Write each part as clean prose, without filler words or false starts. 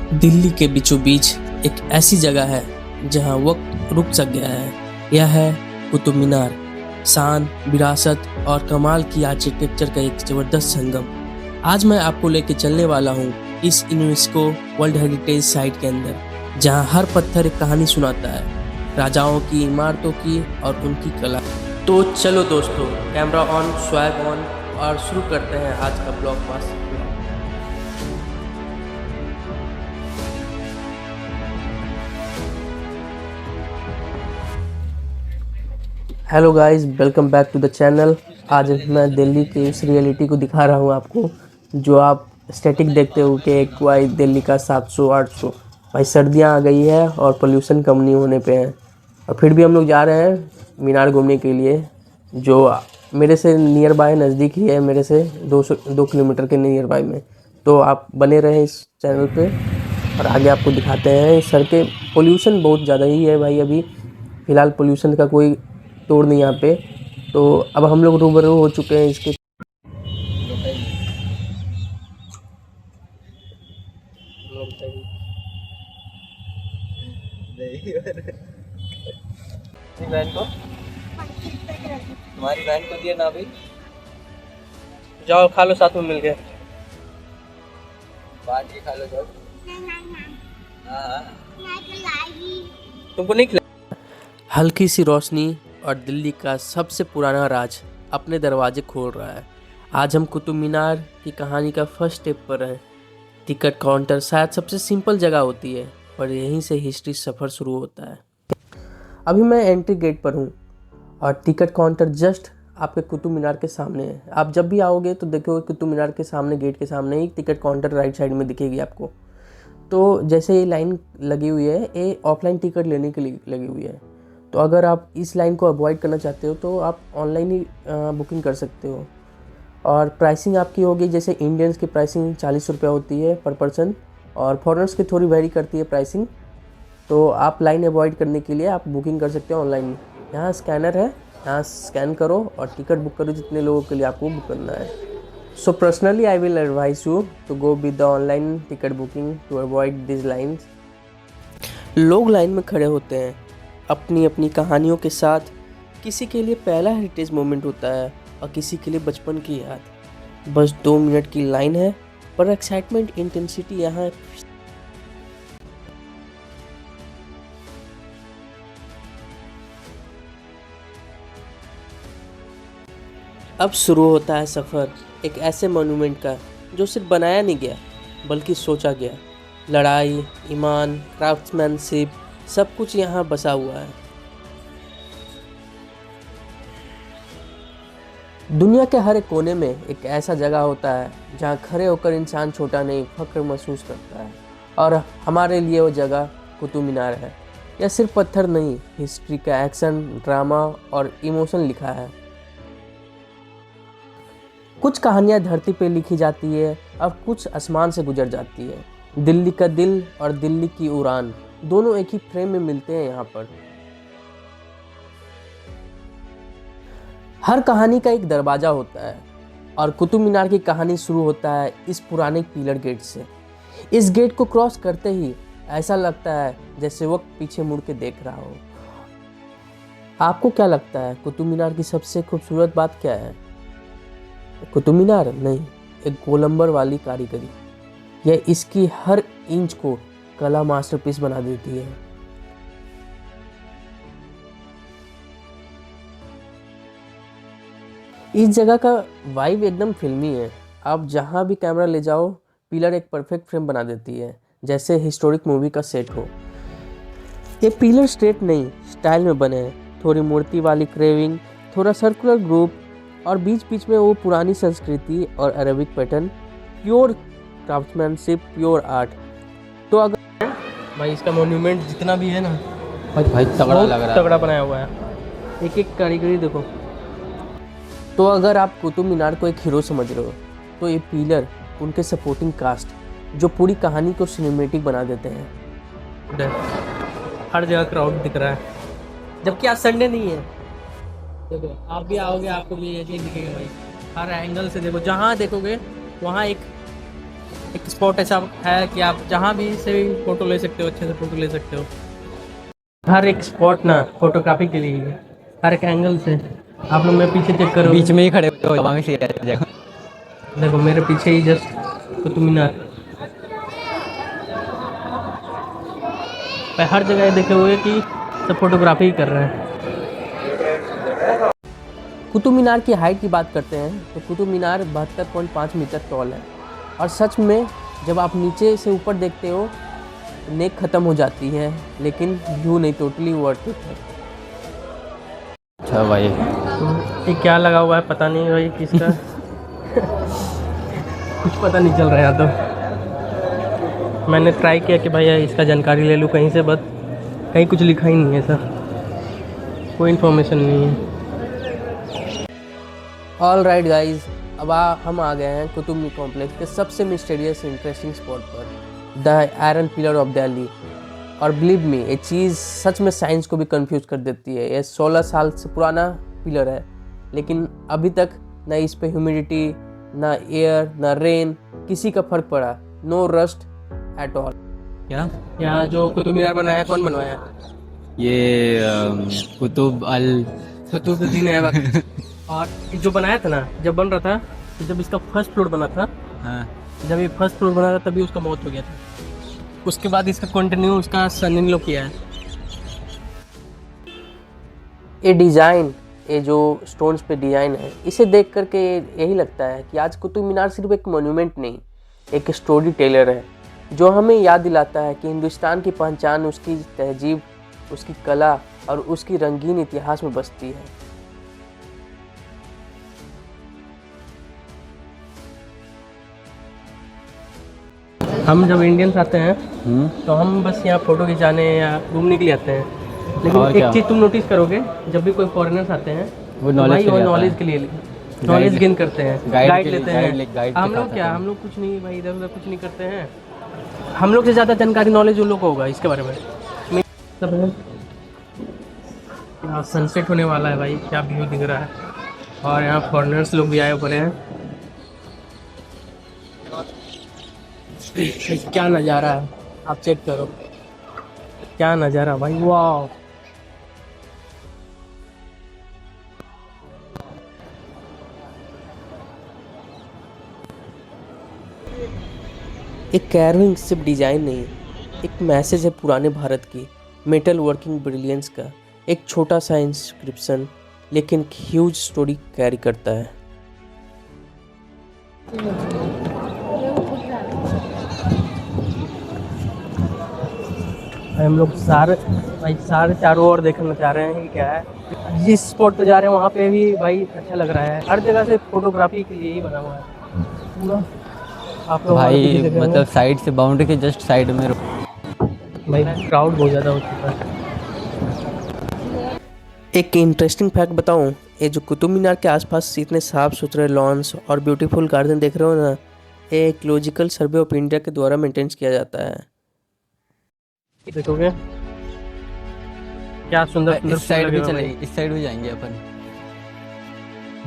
दिल्ली के बीचों बीच एक ऐसी जगह है जहां वक्त रुक सा गया है। यह है कुतुब मीनार। शान, विरासत और कमाल की आर्किटेक्चर का एक जबरदस्त संगम। आज मैं आपको लेके चलने वाला हूं इस यूनेस्को वर्ल्ड हेरिटेज साइट के अंदर, जहां हर पत्थर एक कहानी सुनाता है, राजाओं की, इमारतों की और उनकी कला। तो चलो दोस्तों, कैमरा ऑन, स्वैग ऑन और शुरू करते हैं आज का blockbuster. Hello guys, welcome back to the channel. आज मैं दिल्ली की उस रियलिटी को दिखा रहा हूँ आपको, जो आप स्टैटिक देखते हो कि एक वाई दिल्ली का 700-800। भाई सर्दियाँ आ गई है और पोल्यूशन कम नहीं होने पे है, और फिर भी हम लोग जा रहे हैं मीनार घूमने के लिए, जो मेरे से नियर बाय नज़दीक ही है, मेरे से 2 किलोमीटर के नियर बाय में। तो आप बने रहें इस चैनल पे और आगे आपको दिखाते हैं। सड़कें, पोल्यूशन बहुत ज़्यादा ही है भाई। अभी फ़िलहाल पोल्यूशन का कोई तोड़ नहीं यहाँ पे। तो अब हम लोग रूबरू हो चुके हैं इसके। बहन को, तुम्हारी बहन को दिया ना अभी। जाओ खा लो साथ में मिलके, बांट के खा लो। जाओ। हाँ, तुमको नहीं खिला। हल्की सी रोशनी और दिल्ली का सबसे पुराना राज अपने दरवाजे खोल रहा है। आज हम कुतुब मीनार की कहानी का फर्स्ट स्टेप पर हैं। टिकट काउंटर शायद सबसे सिंपल जगह होती है, पर यहीं से हिस्ट्री सफ़र शुरू होता है। अभी मैं एंट्री गेट पर हूँ और टिकट काउंटर जस्ट आपके कुतुब मीनार के सामने है। आप जब भी आओगे तो देखोगे कुतुब मीनार के सामने, गेट के सामने ही टिकट काउंटर राइट साइड में दिखेगी आपको। तो जैसे ये लाइन लगी हुई है, ये ऑफलाइन टिकट लेने के लिए लगी हुई है। तो अगर आप इस लाइन को अवॉइड करना चाहते हो तो आप ऑनलाइन ही बुकिंग कर सकते हो। और प्राइसिंग आपकी होगी, जैसे इंडियंस की प्राइसिंग 40 रुपये होती है पर पर्सन, और फॉरेनर्स की थोड़ी वेरी करती है प्राइसिंग। तो आप लाइन अवॉइड करने के लिए आप बुकिंग कर सकते हो ऑनलाइन। यहाँ स्कैनर है, यहाँ स्कैन करो और टिकट बुक करो जितने लोगों के लिए आपको बुक करना है। So personally I will advise you to go with the online ticket booking to avoid this lines. लोग लाइन में खड़े होते हैं अपनी अपनी कहानियों के साथ। किसी के लिए पहला हेरिटेज मोमेंट होता है और किसी के लिए बचपन की याद। बस 2 मिनट की लाइन है, पर एक्साइटमेंट, इंटेंसिटी यहाँ। अब शुरू होता है सफ़र एक ऐसे मोन्यूमेंट का जो सिर्फ बनाया नहीं गया बल्कि सोचा गया। लड़ाई, ईमान, क्राफ्ट्समैनशिप, सब कुछ यहाँ बसा हुआ है। दुनिया के हर एक कोने में एक ऐसा जगह होता है जहाँ खड़े होकर इंसान छोटा नहीं, फख्र महसूस करता है। और हमारे लिए वो जगह कुतुब मीनार है। यह सिर्फ पत्थर नहीं, हिस्ट्री का एक्शन, ड्रामा और इमोशन लिखा है। कुछ कहानियाँ धरती पे लिखी जाती है और कुछ आसमान से गुजर जाती है। दिल्ली का दिल और दिल्ली की उड़ान दोनों एक ही फ्रेम में मिलते हैं यहाँ पर। हर कहानी का एक दरवाज़ा होता है और कुतुब मीनार की कहानी शुरू होता है इस पुराने पिलर गेट से। इस गेट को क्रॉस करते ही ऐसा लगता है जैसे वक्त पीछे मुड़ के देख रहा हो। आपको क्या लगता है कुतुब मीनार की सबसे खूबसूरत बात क्या है? कुतुब मीनार नहीं, एक गोलंबर वाली कारीगरी। यह इसकी हर इंच को कला मास्टरपीस बना देती है। इस जगह का वाइब एकदम फिल्मी है। आप जहाँ भी कैमरा ले जाओ, पिलर एक परफेक्ट फ्रेम बना देती है, जैसे हिस्टोरिक मूवी का सेट हो। ये पिलर स्ट्रेट नहीं, स्टाइल में बने हैं। थोड़ी मूर्ति वाली क्रेविंग, थोड़ा सर्कुलर ग्रुप, और बीच बीच में वो पुरानी संस्कृति और Arabic pattern. Pure craftsmanship, pure art. तो अगर भाई इसका मोन्यूमेंट जितना भी है ना भाई तगड़ा लग रहा है, तगड़ा बनाया हुआ है। एक एक कारीगरी देखो। तो अगर आप कुतुब मीनार को एक हीरो समझ रहे हो तो ये पिलर उनके सपोर्टिंग कास्ट, जो पूरी कहानी को सिनेमेटिक बना देते हैं। हर जगह क्राउड दिख रहा है, जबकि आज संडे नहीं है। देखो आप भी आओगे, आपको भी ऐसे ही दिखेगा भाई। हर एंगल से देखो, जहाँ देखोगे वहाँ एक एक स्पॉट ऐसा है कि आप जहाँ भी से भी फ़ोटो ले सकते हो, अच्छे से फ़ोटो ले सकते हो। हर एक स्पॉट ना फोटोग्राफी के लिए ही है, हर एक एंगल से। आप लोग मेरे पीछे चेक करो, बीच में ही खड़े हो हवा में से जगह। देखो मेरे पीछे ही जस्ट कुतुब मीनार। मैं हर जगह देखे हुए कि सब फोटोग्राफी ही कर रहे हैं। कुतुब मीनार की हाइट की बात करते हैं तो कुतुब मीनार 72.5 मीटर टॉल है। और सच में जब आप नीचे से ऊपर देखते हो तो नेक ख़त्म हो जाती है, लेकिन व्यू नहीं, टोटली वर्थ इट है। अच्छा भाई, ये क्या लगा हुआ है पता नहीं भाई किसका कुछ पता नहीं चल रहा है यहाँ तो। मैंने ट्राई किया कि भैया इसका जानकारी ले लूँ कहीं से, बट कहीं कुछ लिखा ही नहीं है सर, कोई इन्फॉर्मेशन नहीं है। ऑल राइट गाइज, अब हम आ गए हैं कुतुब कॉम्प्लेक्स के सबसे मिस्टीरियस इंटरेस्टिंग स्पॉट पर, the iron pillar of Delhi. और बिलीव मी, ये चीज़ सच में साइंस को भी कंफ्यूज कर देती है। ये 16 साल से पुराना पिलर है, लेकिन अभी तक ना इस पे ह्यूमिडिटी, ना एयर, ना रेन, किसी का फर्क पड़ा। No rust at all. क्या यहाँ जो कुतुब मीनार बनाया कौन बनवाया? ये कुतुबुद्दीन ऐबक। और जो बनाया था ना, जब बन रहा था, तो जब इसका फर्स्ट फ्लोर बना था, हाँ, जब ये फर्स्ट फ्लोर बना था तभी उसका मौत हो गया था। उसके बाद इसका कंटिन्यू उसका सन इन लो किया है। ये डिज़ाइन, ये जो स्टोन्स पे डिज़ाइन है, इसे देख करके यही लगता है कि आज कुतुब मीनार सिर्फ एक मोन्यूमेंट नहीं, एक स्टोरी टेलर है, जो हमें याद दिलाता है कि हिंदुस्तान की पहचान उसकी तहजीब, उसकी कला और उसकी रंगीन इतिहास में बसती है। हम जब इंडियंस आते हैं तो हम बस यहाँ फ़ोटो खिंचाने या घूमने के लिए आते हैं, और लेकिन क्या? एक चीज़ तुम नोटिस करोगे, जब भी कोई फॉरेनर्स आते हैं वो तो knowledge भाई के वो लिए आता नॉलेज है। के लिए नॉलेज गेन करते हैं, गाइड लेते हैं। हम लोग क्या, हम लोग कुछ नहीं भाई, इधर उधर कुछ नहीं करते हैं। हम लोग से ज़्यादा जानकारी नॉलेज उन लोग को होगा इसके बारे में। सब है यहाँ सनसेट होने वाला है भाई, क्या व्यू दिख रहा है। और यहाँ फॉरेनर्स लोग भी आए हुए हैं। क्या नज़ारा है, आप चेक करो, क्या नज़ारा भाई, वाह। एक कैरविंग सिर्फ डिज़ाइन नहीं, एक मैसेज है पुराने भारत की मेटल वर्किंग ब्रिलियंस का। एक छोटा सा इंस्क्रिप्शन लेकिन एक ह्यूज स्टोरी कैरी करता है। हम लोग सारे चारों ओर देखना चाह रहे हैं कि क्या है। जिस स्पॉट पे जा रहे हैं वहाँ पे भी भाई अच्छा लग रहा है, हर जगह से फोटोग्राफी के लिए ही बना हुआ है पूरा। आप लोग भाई मतलब साइड से, बाउंड्री के जस्ट साइड में भाई क्राउड बहुत ज़्यादा हो चुका है। एक इंटरेस्टिंग फैक्ट बताऊं, ये जो कुतुब मीनार के आसपास इतने साफ सुथरे लॉन्स और ब्यूटीफुल गार्डन देख रहे हो ना, ये इकोलॉजिकल सर्वे ऑफ इंडिया के द्वारा मेंटेन किया जाता है। देखोगे क्या सुंदर सुंदर इस साइड फूल लगे भी हुए हैं चलेंगे, इस साइड भी जाएंगे अपन।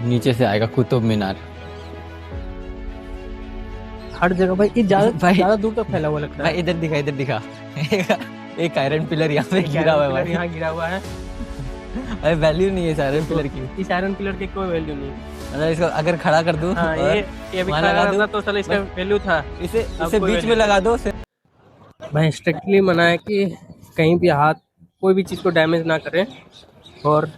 नीचे से आएगा कुतुब मीनार। हर जगह भाई, ये भाई- ज़्यादा दूर तक फैला हुआ लगता भाई है। इधर दिखा, इधर दिखा एक आयरन पिलर यहाँ पे गिरा हुआ है भाई। यहाँ गिरा हुआ है। अरे वैल्यू नहीं है इस आयरन पिलर की। इस आयरन पिलर की कोई वैल्यू नहीं। मतलब इसको अगर खड़ा कर दूं हाँ, और ये भी वहाँ खड़ा लगा रहता दूं, तो साला इसका वैल्यू था। इसे अब इसे कोई बीच में value लगा दो। भाई स्ट्रिक्टली मना है कि कहीं भी हाथ, कोई भी चीज़ को डैमेज ना करें, और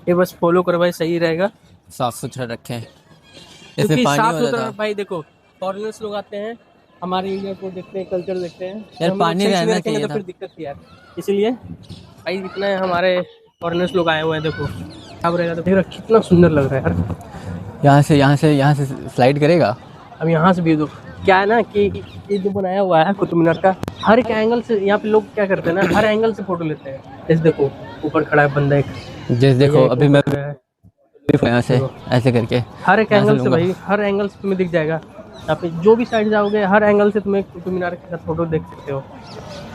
ये बस फॉलो करो भाई, सही रहेगा। साफ सुथरा रखें। क्योंकि इसमें पानी साफ हो सुथरा जाता। भाई, देखो फॉरेनर्स लोग आते हैं हमारे एरिया को देखते हैं, कल्चर देखते हैं, यार हम लोग पानी सही से नहीं रहना रखेंगे चाहिए तो था। फिर दिक्कत थी यार। इसीलिए भाई इतने हमारे फॉरेनर्स लोग आए हुए हैं, देखो अब रहेगा तो देख, कितना सुंदर लग रहा है यार। यहाँ से स्लाइड करेगा। अब यहाँ से भी दो, क्या है ना कि ये जो बनाया हुआ है कुतुब मीनार का, हर एक एंगल से यहाँ पे लोग क्या करते हैं ना, हर एंगल से फोटो लेते हैं। जैसे देखो ऊपर खड़ा है बंदा एक, जैसे देखो अभी मैं खड़ा है, यहाँ से ऐसे करके हर एक यहाँ से एंगल से लूंगा। भाई, हर एंगल से तुम्हें दिख जाएगा। यहाँ पे जो भी साइड जाओगे हर एंगल से तुम्हें कुतुब मीनार के साथ फोटो देख सकते हो।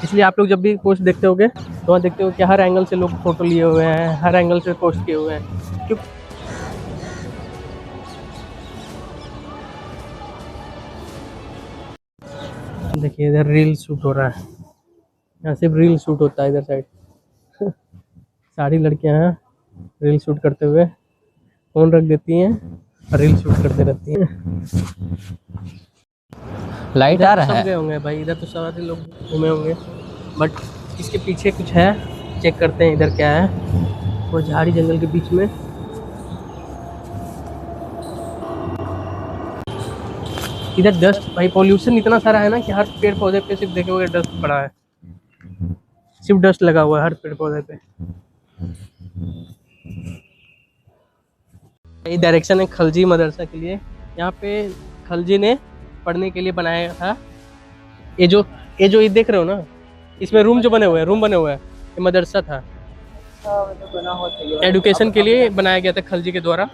इसलिए आप लोग जब भी पोस्ट देखते होगे तो वहाँ देखते हो कि हर एंगल से लोग फोटो लिए हुए हैं, हर एंगल से पोस्ट किए हुए हैं। क्यों देखिए इधर रील शूट हो रहा है, यहाँ सिर्फ रील शूट होता है इधर साइड। सारी लड़कियां हैं रील शूट करते हुए, फोन रख देती हैं और रील शूट करते रहती हैं। लाइट आ रहा सब है। गए होंगे भाई, इधर तो सारे लोग घूमे होंगे, बट इसके पीछे कुछ है, चेक करते हैं इधर क्या है। वो झाड़ी जंगल के बीच में इधर डस्ट, भाई पॉल्यूशन इतना सारा है ना कि हर पेड़ पौधे पे सिर्फ देखोगे डस्ट पड़ा है, सिर्फ डस्ट लगा हुआ है हर पेड़ पौधे पे। ये डायरेक्शन है खलजी मदरसा के लिए, यहाँ पे खलजी ने पढ़ने के लिए बनाया था। ये जो ये देख रहे हो ना, इसमें रूम जो बने हुए हैं, रूम बने हुए हैं, ये मदरसा था, एडुकेशन के लिए बनाया गया था खलजी के द्वारा।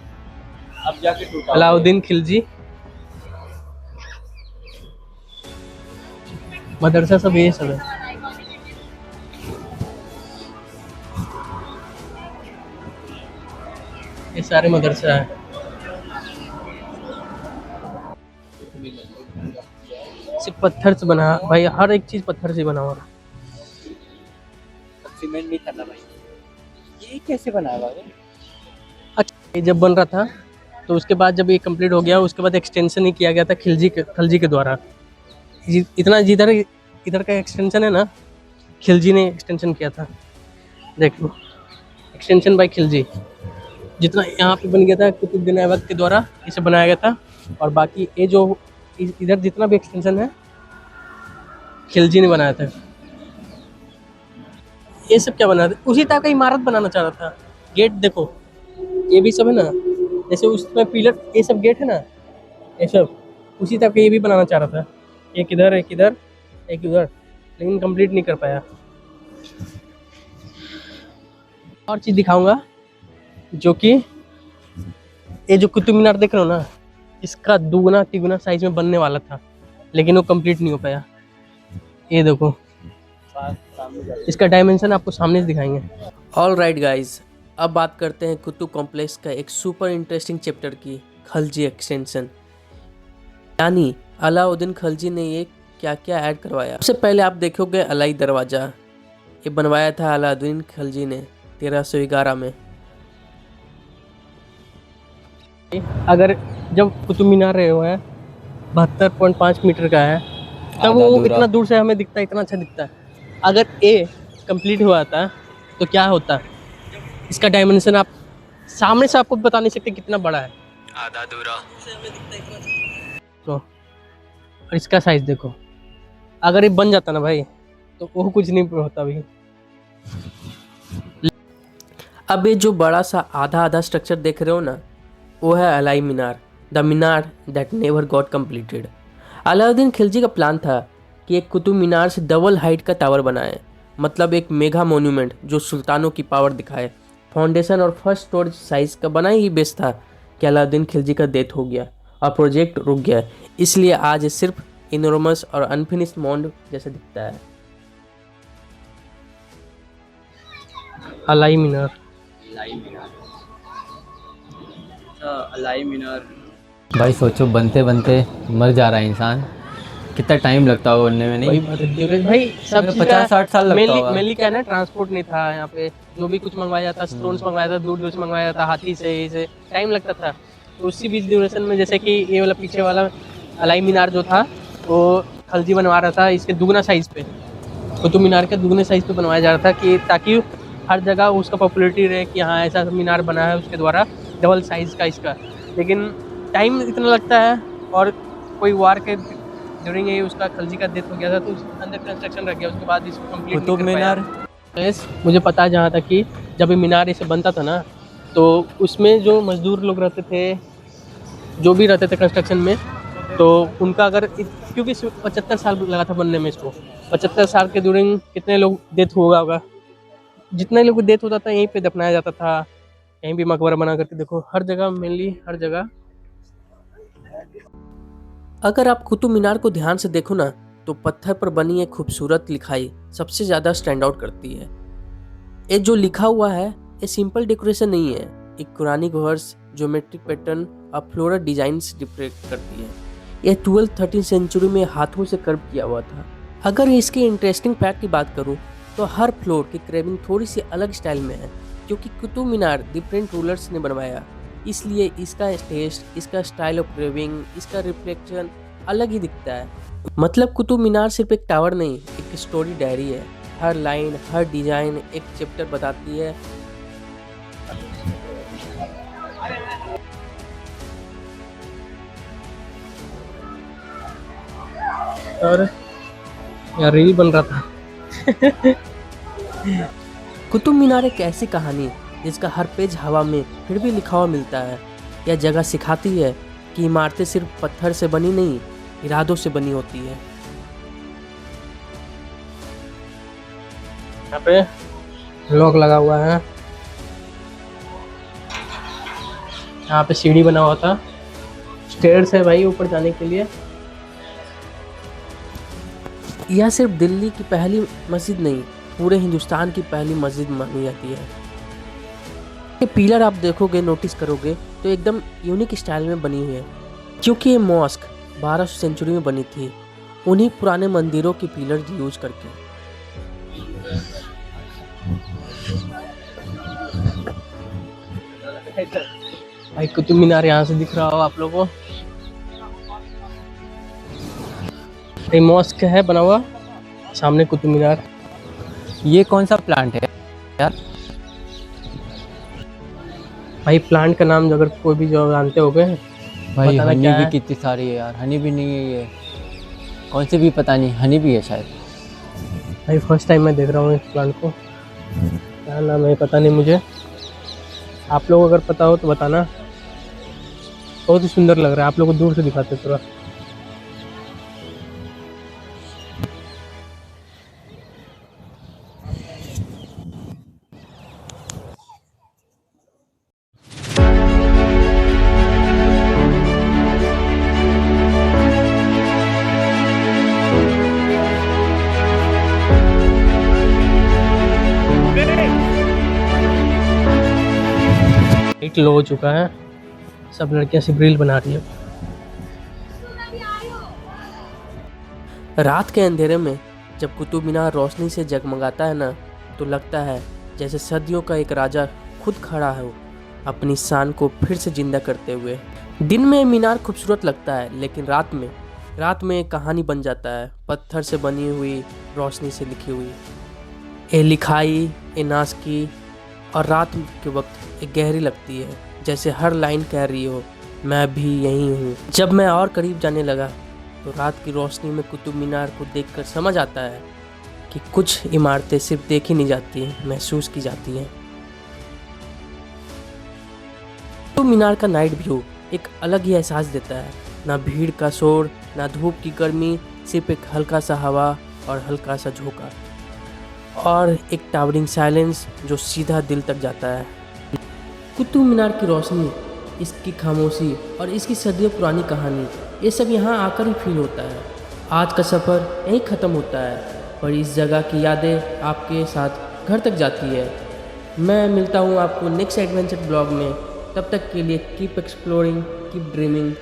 अब जाके टूटा, अलाउद्दीन खिलजी मदरसा सब ये सब है। ये सारे मदरसा है। सिर्फ पत्थर से बना भाई, हर एक चीज पत्थर से बना हुआ। सीमेंट नहीं करना भाई, ये कैसे बनाया भाई? अच्छा, ये जब बन रहा था तो उसके बाद जब ये कंप्लीट हो गया, उसके बाद एक्सटेंशन ही किया गया था खिलजी के द्वारा। इतना जिधर इधर का एक्सटेंशन है ना, खिलजी ने एक्सटेंशन किया था। देख लो, एक्सटेंशन बाय खिलजी। जितना यहाँ पे बन गया था कुतुबुद्दीन ऐबक के द्वारा इसे बनाया गया था, और बाकी ये जो इधर जितना भी एक्सटेंशन है खिलजी ने बनाया था। ये सब क्या बना था, उसी टाइप का इमारत बनाना चाह रहा था। गेट देखो, ये भी सब है ना, जैसे उसमें पिलर, ये सब गेट है ना, ये सब उसी टाइप का ये भी बनाना चाह रहा था। एक इधर एक इधर एक उधर, लेकिन कंप्लीट नहीं कर पाया। और चीज़ दिखाऊंगा, जो कि ये जो कुतुब मीनार देख रहे हो ना, इसका दुगना तिगुना साइज में बनने वाला था, लेकिन वो कंप्लीट नहीं हो पाया। ये देखो, इसका डायमेंशन आपको सामने से दिखाएंगे। ऑल राइट गाइज, अब बात करते हैं कुतुब कॉम्प्लेक्स का एक सुपर इंटरेस्टिंग चैप्टर की, खलजी एक्सटेंशन, यानी अलाउद्दीन खलजी ने ये क्या क्या ऐड करवाया। सबसे पहले आप देखोगे अलाई दरवाज़ा, ये बनवाया था अलाउद्दीन खलजी ने 1311 में। अगर जब कुतुब मीनार रहे हुआ है 72.5 मीटर का है, तब वो इतना दूर से हमें दिखता है, इतना अच्छा दिखता है। अगर ए कंप्लीट हुआ था तो क्या होता, इसका डायमेंशन आप सामने से आपको बता नहीं सकते कितना बड़ा है, आधा अधूरा तो। और इसका साइज देखो, अगर ये बन जाता ना भाई तो वो कुछ नहीं होता भाई। अब ये जो बड़ा सा आधा आधा स्ट्रक्चर देख रहे हो ना, वो है Alai Minar, the Minar that never got completed. Alauddin Khilji का प्लान था कि एक कुतुब मीनार से डबल हाइट का टावर बनाए, मतलब एक मेगा मोन्यूमेंट जो सुल्तानों की पावर दिखाए। फाउंडेशन और फर्स्ट स्टोरेज साइज का बना ही बेस था कि अलाउद्दीन खिलजी का डेथ हो गया और प्रोजेक्ट रुक गया, इसलिए आज ये सिर्फ इनॉर्मस और अनफिनिश्ड मॉन्ड जैसा दिखता है। अलाई मीनार, अलाई मीनार भाई, सोचो बनते बनते मर जा रहा है इंसान, कितना टाइम लगता होगा बनने में? नहीं भाई सब 50-60 साल लगता होगा। मेनली क्या है ना, ट्रांसपोर्ट नहीं था यहाँ पे, जो भी कुछ मंगवाया जाता, स्टोन्स मंगवाया था, दूर दूर से मंगवाया जाता, हाथी से टाइम लगता था। तो उसी बीच ड्यूरेशन में, जैसे कि ये वाला पीछे वाला अलाई मीनार जो था, वो खलजी बनवा रहा था इसके दुगना साइज पे, कुतुब मीनार के दुगने साइज पे बनवाया जा रहा था, कि ताकि हर जगह उसका पॉपुलरिटी रहे कि हाँ ऐसा मीनार बना है उसके द्वारा, डबल साइज का इसका। लेकिन टाइम इतना लगता है, और कोई वार के ड्यूरिंग ये उसका खलजी का डेथ हो गया था, तो अंदर कंस्ट्रक्शन रह गया, उसके बाद इसको कंप्लीट कुतुब मीनार मुझे पता है जहाँ तक कि जब ये मीनार इसे बनता था ना, तो उसमें जो मजदूर लोग रहते थे, जो भी रहते थे कंस्ट्रक्शन में, तो उनका अगर, क्योंकि 75 साल लगा था बनने में इसको, 75 साल के ड्यूरिंग कितने लोग डेथ होगा, जितने लोग डेथ होता था यहीं पे दफनाया जाता था, कहीं भी मकबरा बना करके देखो, हर जगह, मेनली हर जगह। अगर आप कुतुब मीनार को ध्यान से देखो ना, तो पत्थर पर बनी एक खूबसूरत लिखाई सबसे ज़्यादा स्टैंड आउट करती है। ये जो लिखा हुआ है, ये सिंपल डेकोरेशन नहीं है, एक कुरानिक वर्स, ज्योमेट्रिक पैटर्न और फ्लोरल डिजाइन्स डिपिक्ट करती है। यह 12-13 सेंचुरी में हाथों से कर्व किया हुआ था। अगर इसके इंटरेस्टिंग फैक्ट की बात करूँ तो हर फ्लोर की क्रेविंग थोड़ी सी अलग स्टाइल में है, क्योंकि कुतुब मीनार डिफरेंट रूलर्स ने बनवाया, इसलिए इसका टेस्ट, इसका स्टाइल ऑफ क्रेविंग, इसका रिफ्लेक्शन अलग ही दिखता है। मतलब कुतुब मीनार सिर्फ एक टावर नहीं, एक स्टोरी डायरी है। हर लाइन, हर डिजाइन एक चैप्टर बताती है। और यार रील बन रहा था। कुतुब मीनार एक ऐसी कहानी जिसका हर पेज हवा में फिर भी लिखा हुआ मिलता है। यह जगह सिखाती है कि इमारतें सिर्फ पत्थर से बनी नहीं, इरादों से बनी होती है। यहाँ पे लॉक लगा हुआ है। यहाँ पे सीढ़ी बना हुआ था, स्टेयर्स है भाई ऊपर जाने के लिए। यह सिर्फ दिल्ली की पहली मस्जिद नहीं, पूरे हिंदुस्तान की पहली मस्जिद मानी जाती है। ये पिलर आप देखोगे, नोटिस करोगे तो एकदम यूनिक स्टाइल में बनी हुई है, क्योंकि ये मॉस्क 1200 सेंचुरी में बनी थी, उन्हीं पुराने मंदिरों की पिलर यूज करके। भाई कुतुब मीनार यहाँ से दिख रहा हो आप लोगों को। ये मॉस्क है बना हुआ, सामने कुतुब मीनार। ये कौन सा प्लांट है यार? भाई प्लांट का नाम अगर कोई भी जो जानते होगे भाई बताना हनी क्या भी है? कितनी सारी है यार। हनी भी नहीं है ये, कौन सी भी पता नहीं, हनी भी है शायद। भाई फर्स्ट टाइम मैं देख रहा हूँ इस प्लांट को, क्या नाम है पता नहीं मुझे। आप लोग अगर पता हो तो बताना। बहुत ही सुंदर लग रहा है, आप लोग को दूर से दिखाते थोड़ा। लाइट लो हो चुका है, सब लड़कियां सिर्फ रील बना रही है। रात के अंधेरे में जब कुतुब मीनार रोशनी से जगमगाता है ना, तो लगता है जैसे सदियों का एक राजा खुद खड़ा है अपनी शान को फिर से जिंदा करते हुए। दिन में मीनार खूबसूरत लगता है, लेकिन रात में एक कहानी बन जाता है, पत्थर से बनी हुई, रोशनी से लिखी हुई। ए लिखाई, ए नासकी, और रात के वक्त एक गहरी लगती है, जैसे हर लाइन कह रही हो मैं भी यहीं हूँ। जब मैं और करीब जाने लगा तो रात की रोशनी में कुतुब मीनार को देखकर समझ आता है कि कुछ इमारतें सिर्फ देखी नहीं जाती, महसूस की जाती हैं। कुतुब मीनार का नाइट व्यू एक अलग ही एहसास देता है, ना भीड़ का शोर, ना धूप की गर्मी, सिर्फ एक हल्का सा हवा और हल्का सा झोंका, और एक टावरिंग साइलेंस जो सीधा दिल तक जाता है। कुतुब मीनार की रोशनी, इसकी खामोशी और इसकी सदियों पुरानी कहानी, ये सब यहाँ आकर ही फील होता है। आज का सफ़र यहीं ख़त्म होता है, पर इस जगह की यादें आपके साथ घर तक जाती है। मैं मिलता हूँ आपको नेक्स्ट एडवेंचर ब्लॉग में, तब तक के लिए कीप एक्सप्लोरिंग, कीप ड्रीमिंग।